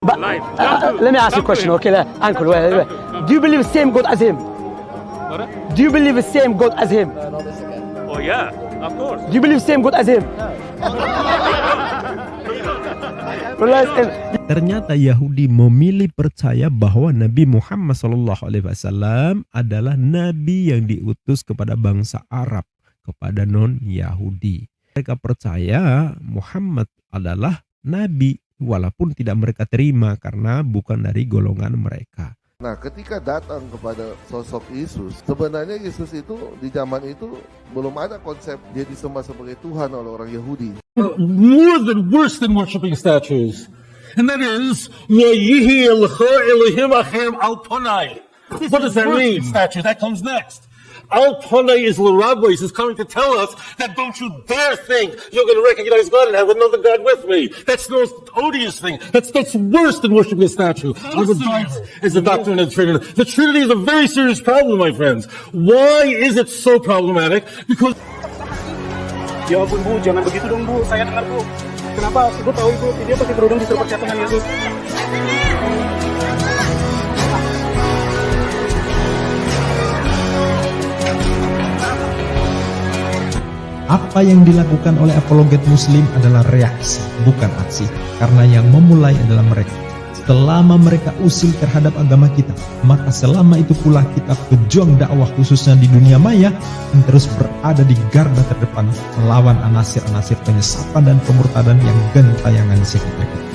But let me ask you a question, okay? Uncle, wait. Do you believe the same God as him? What? Do you believe the same God as him? Oh yeah, of course. Do you believe the same God as him? Ternyata Yahudi memilih percaya bahwa Nabi Muhammad SAW adalah Nabi yang diutus kepada bangsa Arab, kepada non-Yahudi. Mereka percaya Muhammad adalah Nabi, walaupun tidak mereka terima karena bukan dari golongan mereka. Nah, ketika datang kepada sosok Yesus, sebenarnya Yesus itu di zaman itu belum ada konsep dia disembah sebagai Tuhan oleh orang Yahudi. Worse than worshiping statues. And that is, Wayihi Elohim Achem Al-Tonai. What does that mean? Statue, that comes next. Al-Tonai is Larabes, is coming to tell us that don't you dare think you're going to recognize God and have another God with me. That's the most odious thing. That's worse than worshiping a statue. Is the doctrine of the Trinity. The Trinity is a very serious problem, my friends. Why is it so problematic? Because... Ya ampun Bu, jangan begitu dong Bu, saya dengar Bu. Kenapa? Ibu tahu Ibu, dia pakai kerudung disuruh percaya dengan Yesus. Apa yang dilakukan oleh apologet muslim adalah reaksi, bukan aksi. Karena yang memulai adalah mereka. Selama mereka usil terhadap agama kita, maka selama itu pula kita pejuang dakwah khususnya di dunia maya yang terus berada di garda terdepan melawan anasir-anasir penyesapan dan pemurtadan yang gentayangan sekitar kita.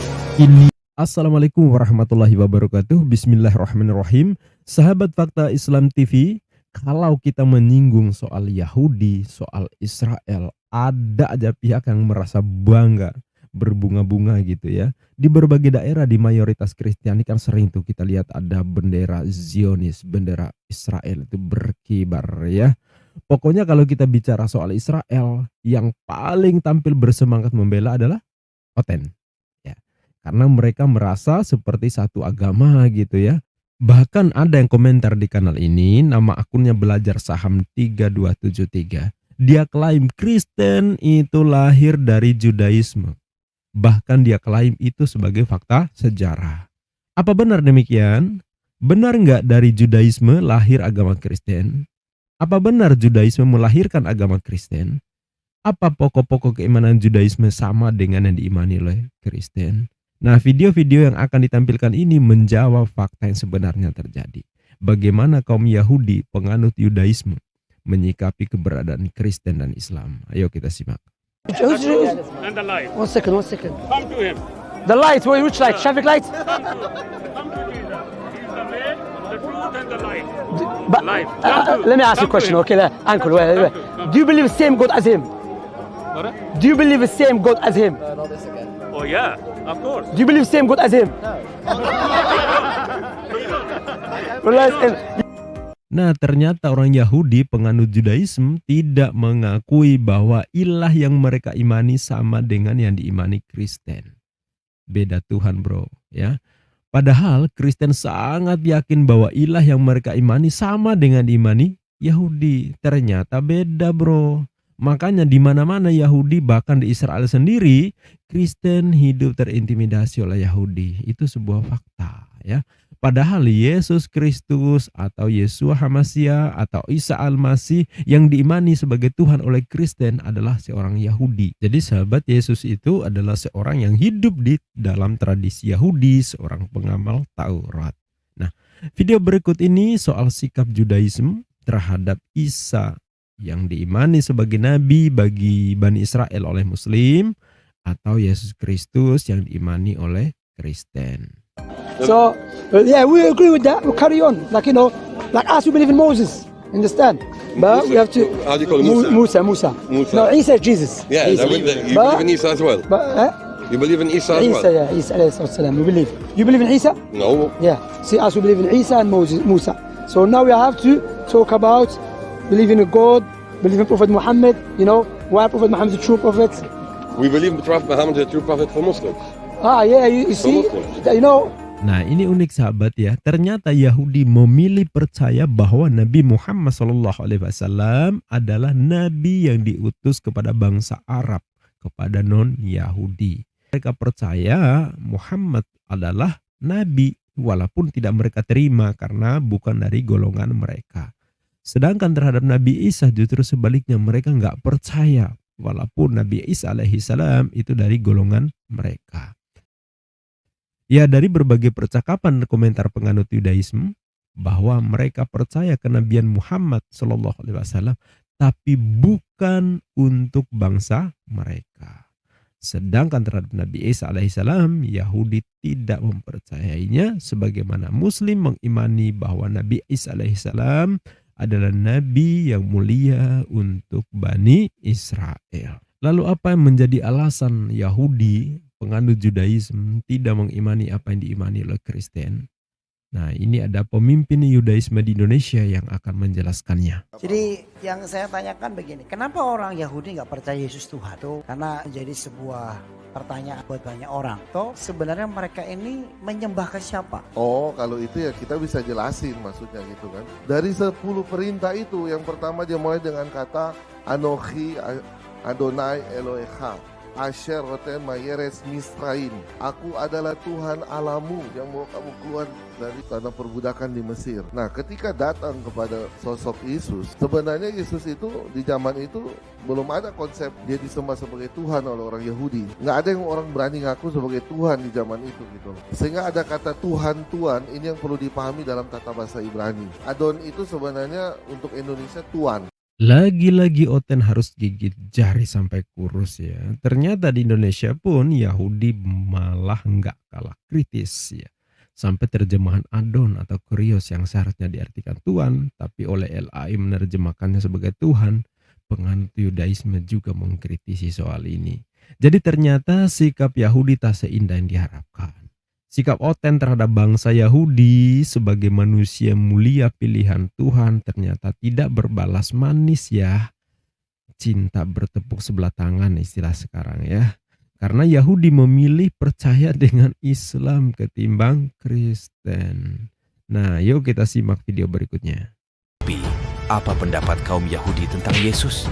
Ini Assalamualaikum warahmatullahi wabarakatuh. Bismillahirrahmanirrahim. Sahabat Fakta Islam TV, kalau kita menyinggung soal Yahudi, soal Israel, ada aja pihak yang merasa bangga, berbunga-bunga gitu ya. Di berbagai daerah di mayoritas Kristiani kan sering tuh kita lihat ada bendera Zionis, bendera Israel itu berkibar ya. Pokoknya kalau kita bicara soal Israel, yang paling tampil bersemangat membela adalah Oten. Ya. Karena mereka merasa seperti satu agama gitu ya. Bahkan ada yang komentar di kanal ini, nama akunnya Belajar Saham 3273. Dia klaim Kristen itu lahir dari Judaisme. Bahkan dia klaim itu sebagai fakta sejarah. Apa benar demikian? Benar nggak dari Judaisme lahir agama Kristen? Apa benar Judaisme melahirkan agama Kristen? Apa pokok-pokok keimanan Judaisme sama dengan yang diimani oleh Kristen? Nah, video-video yang akan ditampilkan ini menjawab fakta yang sebenarnya terjadi. Bagaimana kaum Yahudi penganut Yudaisme menyikapi keberadaan Kristen dan Islam. Ayo kita simak. And the light. One second. Come to him. The light, which light? Traffic light? Come to Jesus. He's the way, the truth, and the light. But, Light. let me ask you a question, okay? Uncle, wait. Do you believe the same God as him? What? Do you believe the same God as him? Oh yeah, of course. Do you believe the same God as him? Nah, ternyata orang Yahudi penganut Judaisme tidak mengakui bahwa ilah yang mereka imani sama dengan yang diimani Kristen. Beda Tuhan, bro, ya. Padahal Kristen sangat yakin bahwa ilah yang mereka imani sama dengan diimani Yahudi. Ternyata beda, bro. Makanya di mana-mana Yahudi, bahkan di Israel sendiri, Kristen hidup terintimidasi oleh Yahudi. Itu sebuah fakta, ya. Padahal Yesus Kristus atau Yeshua HaMashiach atau Isa Al-Masih yang diimani sebagai Tuhan oleh Kristen adalah seorang Yahudi. Jadi sahabat, Yesus itu adalah seorang yang hidup di dalam tradisi Yahudi, seorang pengamal Taurat. Nah, video berikut ini soal sikap Judaisme terhadap Isa yang diimani sebagai Nabi bagi Bani Israel oleh Muslim atau Yesus Kristus yang diimani oleh Kristen. So, yeah, we agree with that. We'll carry on. Like us, we believe in Moses. Understand? But we have to... How do you call him? Musa. Musa. No, Isa is Jesus. Yeah, Isa. you believe in Isa as well? You believe in Isa as well? Isa, yeah, Isa alayhi salam. We believe. You believe in Isa? No. Yeah. See, us, we believe in Isa and Musa. So now we have to talk about believing in God, believing in Prophet Muhammad, why Prophet Muhammad is the true prophet. We believe in Prophet Muhammad is the true prophet for Muslims. Yeah, you see, Nah, ini unik sahabat ya. Ternyata Yahudi memilih percaya bahwa Nabi Muhammad SAW adalah Nabi yang diutus kepada bangsa Arab, kepada non-Yahudi. Mereka percaya Muhammad adalah nabi walaupun tidak mereka terima karena bukan dari golongan mereka. Sedangkan terhadap Nabi Isa justru sebaliknya, mereka nggak percaya walaupun Nabi Isa alaihissalam itu dari golongan mereka. Ya, dari berbagai percakapan dan komentar penganut Yudaisme bahwa mereka percaya kenabian Muhammad Shallallahu Alaihi Wasallam, tapi bukan untuk bangsa mereka. Sedangkan terhadap Nabi Isa alaihissalam, Yahudi tidak mempercayainya, sebagaimana Muslim mengimani bahwa Nabi Isa alaihissalam adalah Nabi yang mulia untuk Bani Israel. Lalu apa yang menjadi alasan Yahudi, penganut Judaisme, tidak mengimani apa yang diimani oleh Kristen? Nah, ini ada pemimpin Yudaisme di Indonesia yang akan menjelaskannya. Jadi yang saya tanyakan begini, kenapa orang Yahudi nggak percaya Yesus Tuhan? Itu karena menjadi sebuah pertanyaan buat banyak orang. Toh sebenarnya mereka ini menyembah ke siapa? Oh, kalau itu ya kita bisa jelasin maksudnya gitu kan. Dari 10 perintah itu, yang pertama dia mulai dengan kata Anochi Adonai Elohecha Asher roten mayeres Misraim. Aku adalah Tuhan Alamu yang mau kamu keluar dari tanah perbudakan di Mesir. Nah, ketika datang kepada sosok Yesus, sebenarnya Yesus itu di zaman itu belum ada konsep dia disembah sebagai Tuhan oleh orang Yahudi. Nggak ada yang orang berani ngaku sebagai Tuhan di zaman itu gitu. Sehingga ada kata Tuhan, ini yang perlu dipahami dalam tata bahasa Ibrani. Adon itu sebenarnya untuk Indonesia Tuan. Lagi-lagi Oten harus gigit jari sampai kurus ya. Ternyata di Indonesia pun Yahudi malah nggak kalah kritis ya. Sampai terjemahan Adon atau Kurios yang seharusnya diartikan Tuhan, tapi oleh LAI menerjemahkannya sebagai Tuhan, penganut Yudaisme juga mengkritisi soal ini. Jadi ternyata sikap Yahudi tak seindah yang diharapkan. Sikap Oten terhadap bangsa Yahudi sebagai manusia mulia pilihan Tuhan ternyata tidak berbalas manis ya. Cinta bertepuk sebelah tangan istilah sekarang ya. Karena Yahudi memilih percaya dengan Islam ketimbang Kristen. Nah, yuk kita simak video berikutnya. Apa pendapat kaum Yahudi tentang Yesus?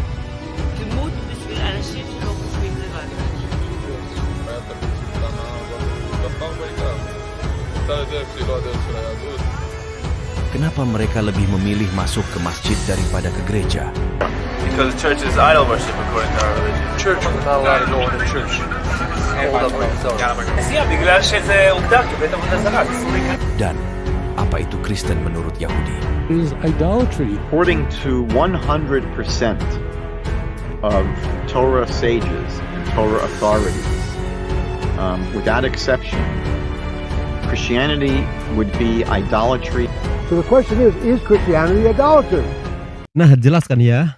Kenapa mereka lebih memilih masuk ke masjid daripada ke gereja? Because church is idol worship according to our religion. Church is not allowed to go into church. Dan apa itu Kristen menurut Yahudi? It is idolatry. According to 100% of Torah sages and Torah authorities, without exception, Christianity would be idolatry. So the question is Christianity idolatry? Nah, jelaskan ya.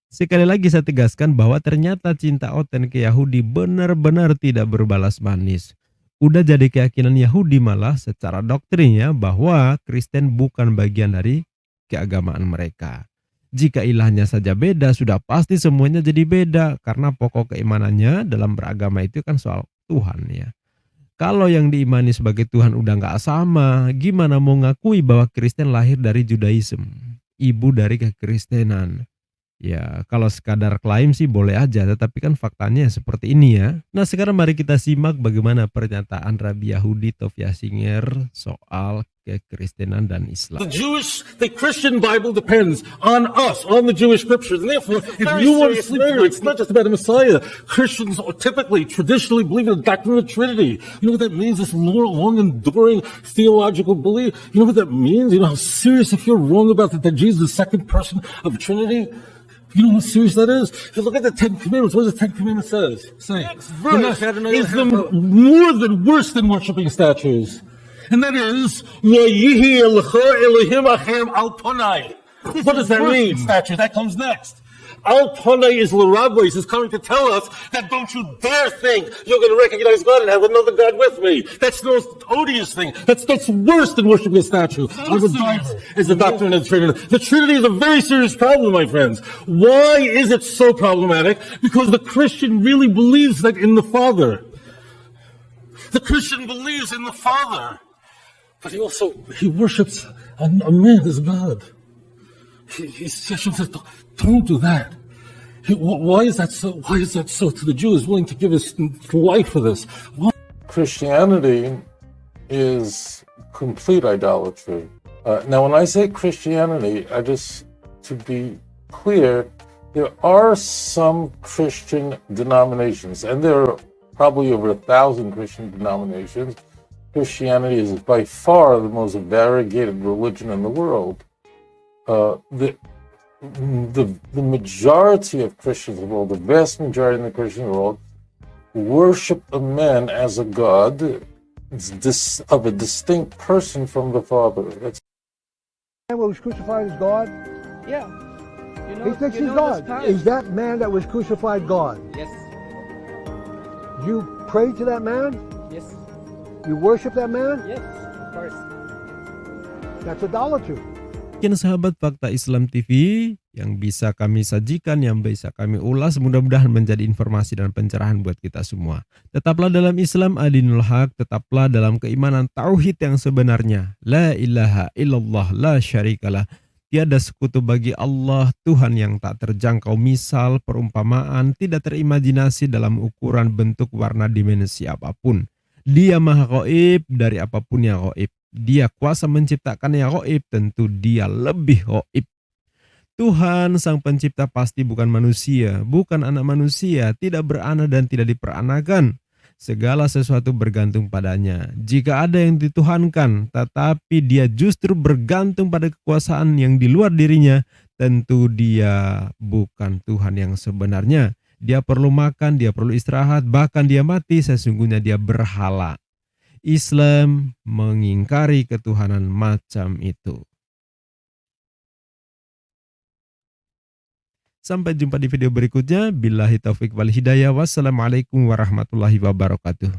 Sekali lagi saya tegaskan bahwa ternyata cinta Oten ke Yahudi benar-benar tidak berbalas manis. Udah jadi keyakinan Yahudi malah secara doktrinnya bahwa Kristen bukan bagian dari keagamaan mereka. Jika ilahnya saja beda, sudah pasti semuanya jadi beda. Karena pokok keimanannya dalam beragama itu kan soal Tuhan ya. Kalau yang diimani sebagai Tuhan udah gak sama, gimana mau ngakui bahwa Kristen lahir dari Judaism, ibu dari kekristenan? Ya, kalau sekadar klaim sih boleh aja, tetapi kan faktanya seperti ini ya. Nah, sekarang mari kita simak bagaimana pernyataan Rabbi Yahudi Tovia Singer soal kekristenan dan Islam. The Christian Bible depends on us, on the Jewish scriptures. And therefore, if you want to sleep here, it's not just about the Messiah. Christians traditionally believe in the doctrine of the Trinity. You know what that means? This long, enduring theological belief. You know what that means? You know how serious if you're wrong about that Jesus is the second person of the Trinity? You know how serious that is? If you look at the Ten Commandments, what does the Ten Commandments say? Is them more than worse than worshiping statues. And that is, وَيِهِي لَخَا إِلَهِمْ أَخِمْ أَلْطَنَيْ. What does that mean? Statue, that comes next. Al-Tanai is Larabwais, is coming to tell us that don't you dare think you're going to recognize God and have another God with me. That's the most odious thing. That's worse than worshiping a statue. Is the doctrine of the Trinity. The Trinity is a very serious problem, my friends. Why is it so problematic? Because the Christian really believes that in the Father. The Christian believes in the Father. But he worships a man as God. He says, don't do that. Why is that so? Why is that so? To the Jew is willing to give his life for this. Why? Christianity is complete idolatry. Now, when I say Christianity, to be clear, there are some Christian denominations, and there are probably over 1,000 Christian denominations. Christianity is by far the most variegated religion in the world. The majority of Christians in the world, the vast majority of the Christian world, worship a man as a god of a distinct person from the Father. That's man was crucified as God? Yeah. He thinks he's God. Is that man that was crucified God? Yes. You pray to that man? Yes. You worship that man? Yes, of course. That's idolatry. Mungkin sahabat Fakta Islam TV yang bisa kami sajikan, yang bisa kami ulas, mudah-mudahan menjadi informasi dan pencerahan buat kita semua. Tetaplah dalam Islam adinul haq, tetaplah dalam keimanan tauhid yang sebenarnya. La ilaha illallah la syarikalah. Tiada sekutu bagi Allah, Tuhan yang tak terjangkau misal, perumpamaan, tidak terimajinasi dalam ukuran, bentuk, warna, dimensi apapun. Dia maha gaib dari apapun yang gaib. Dia kuasa menciptakan yang gaib, tentu dia lebih gaib. Tuhan sang pencipta pasti bukan manusia, bukan anak manusia, tidak beranak dan tidak diperanakan. Segala sesuatu bergantung padanya. Jika ada yang dituhankan, tetapi dia justru bergantung pada kekuasaan yang di luar dirinya, tentu dia bukan Tuhan yang sebenarnya. Dia perlu makan, dia perlu istirahat, bahkan dia mati, sesungguhnya dia berhala. Islam mengingkari ketuhanan macam itu. Sampai jumpa di video berikutnya. Billahi taufiq wal hidayah. Wassalamualaikum warahmatullahi wabarakatuh.